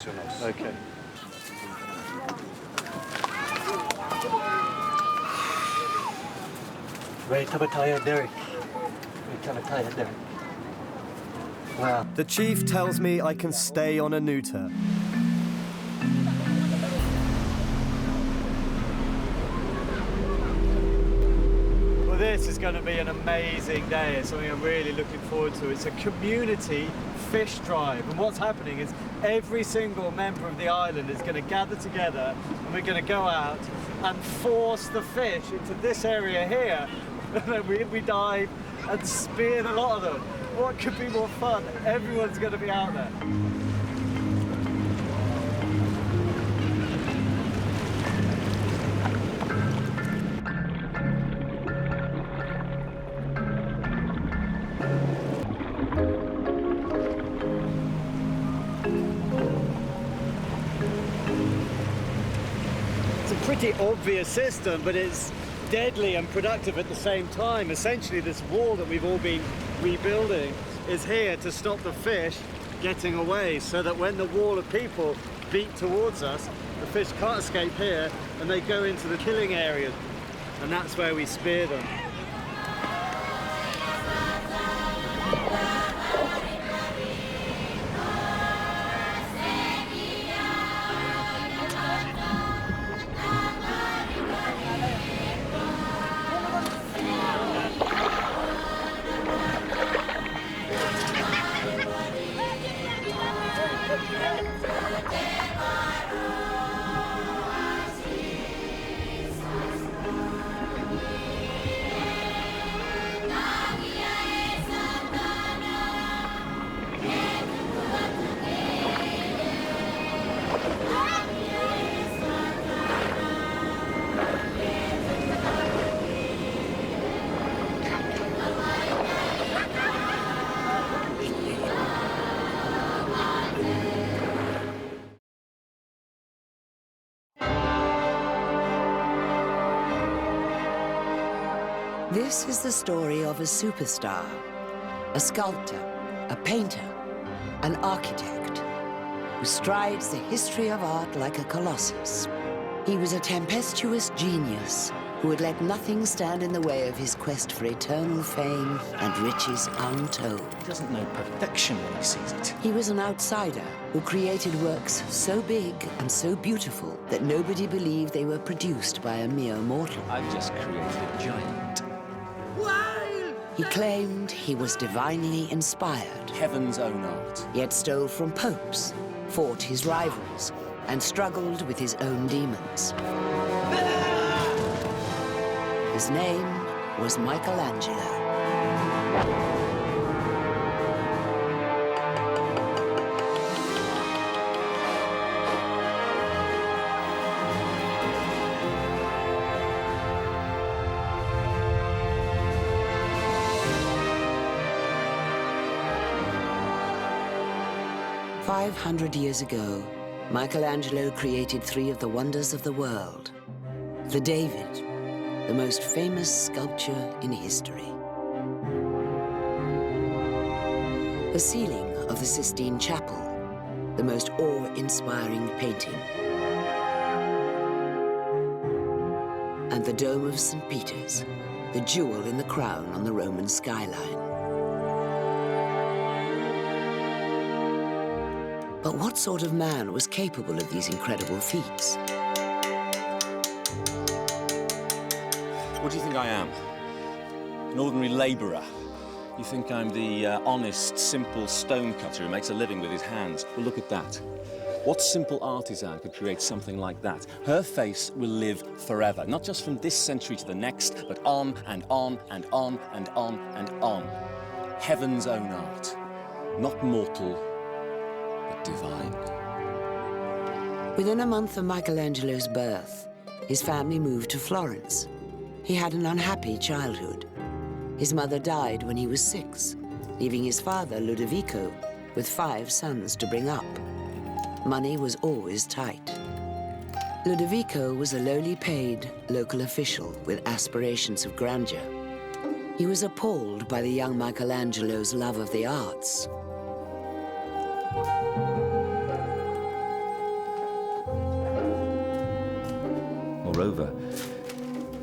Okay. Ready to retire, Derek? Ready to retire, Derek? Wow. The chief tells me I can stay on Anuta. Well, this is going to be an amazing day. It's something I'm really looking forward to. It's a community fish drive, and what's happening is every single member of the island is going to gather together, and we're going to go out and force the fish into this area here. And then we dive and spear the lot of them. What could be more fun? Everyone's going to be out there. It's a pretty obvious system, but it's deadly and productive at the same time. Essentially, this wall that we've all been rebuilding is here to stop the fish getting away, so that when the wall of people beat towards us, the fish can't escape here and they go into the killing area, and that's where we spear them. This is the story of a superstar, a sculptor, a painter, an architect, who strides the history of art like a colossus. He was a tempestuous genius who would let nothing stand in the way of his quest for eternal fame and riches untold. He doesn't know perfection when he sees it. He was an outsider who created works so big and so beautiful that nobody believed they were produced by a mere mortal. I've just created a giant. He claimed he was divinely inspired, Heaven's own art. yet stole from popes, fought his rivals, and struggled with his own demons. His name was Michelangelo. 500 years ago, Michelangelo created three of the wonders of the world. The David, the most famous sculpture in history. The ceiling of the Sistine Chapel, the most awe-inspiring painting. And the Dome of St. Peter's, the jewel in the crown on the Roman skyline. But what sort of man was capable of these incredible feats? What do you think I am? An ordinary labourer? You think I'm the honest, simple stonecutter who makes a living with his hands? Well, look at that. What simple artisan could create something like that? Her face will live forever, not just from this century to the next, but on and on and on and on and on. Heaven's own art, not mortal, but divine. Within a month of Michelangelo's birth, his family moved to Florence. He had an unhappy childhood. His mother died when he was 6, leaving his father, Ludovico, with 5 sons to bring up. Money was always tight. Ludovico was a lowly paid local official with aspirations of grandeur. He was appalled by the young Michelangelo's love of the arts. Moreover,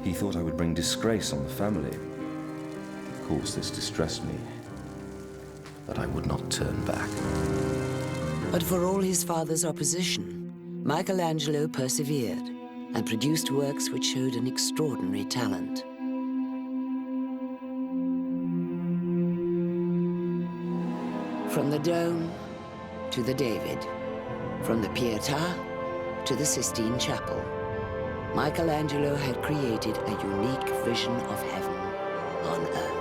he thought I would bring disgrace on the family. Of course, this distressed me, but I would not turn back. But for all his father's opposition, Michelangelo persevered and produced works which showed an extraordinary talent. From the Dome to the David, from the Pietà to the Sistine Chapel, Michelangelo had created a unique vision of heaven on earth.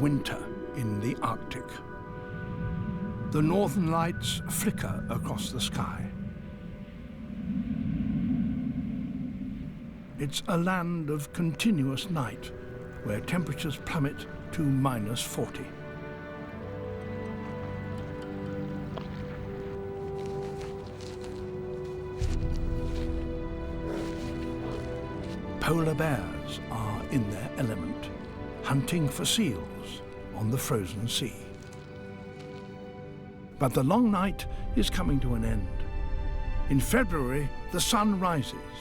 Winter in the Arctic. The northern lights flicker across the sky. It's a land of continuous night, where temperatures plummet to -40. Polar bears are in their element, hunting for seals on the frozen sea. But the long night is coming to an end. In February, the sun rises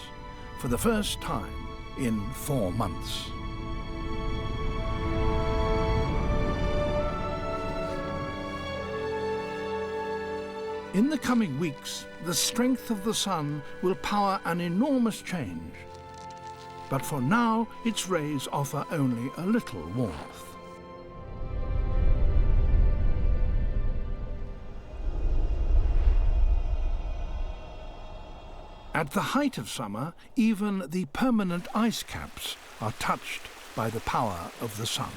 for the first time in 4 months. In the coming weeks, the strength of the sun will power an enormous change. But for now, its rays offer only a little warmth. At the height of summer, even the permanent ice caps are touched by the power of the sun.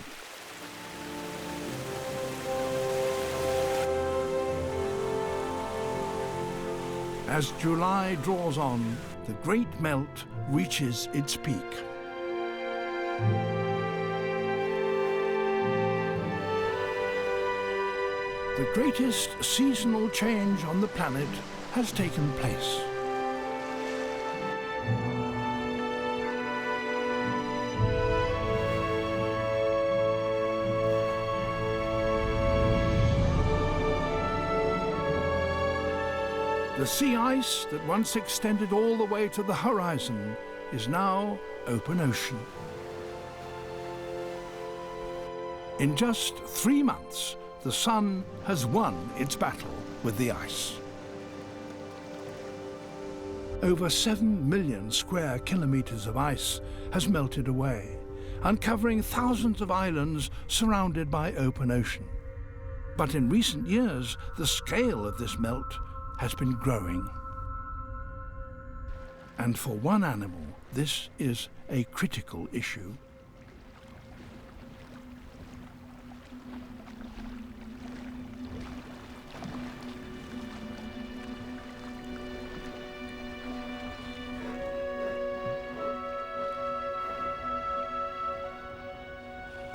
As July draws on, the great melt reaches its peak. The greatest seasonal change on the planet has taken place. The sea ice that once extended all the way to the horizon is now open ocean. In just 3 months, the sun has won its battle with the ice. Over 7 million square kilometers of ice has melted away, uncovering thousands of islands surrounded by open ocean. But in recent years, the scale of this melt has been growing. And for one animal, this is a critical issue.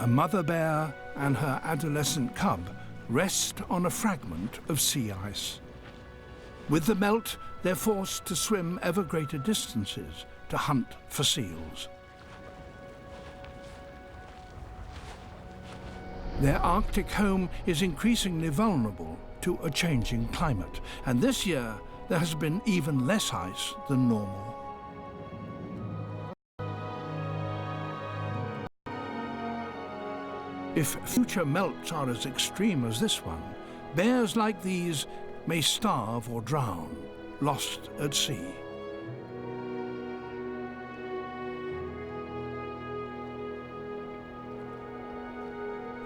A mother bear and her adolescent cub rest on a fragment of sea ice. With the melt, they're forced to swim ever greater distances to hunt for seals. Their Arctic home is increasingly vulnerable to a changing climate, and this year there has been even less ice than normal. If future melts are as extreme as this one, bears like these may starve or drown, lost at sea.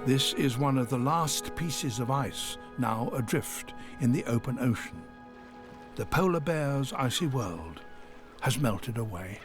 This is one of the last pieces of ice now adrift in the open ocean. The polar bear's icy world has melted away.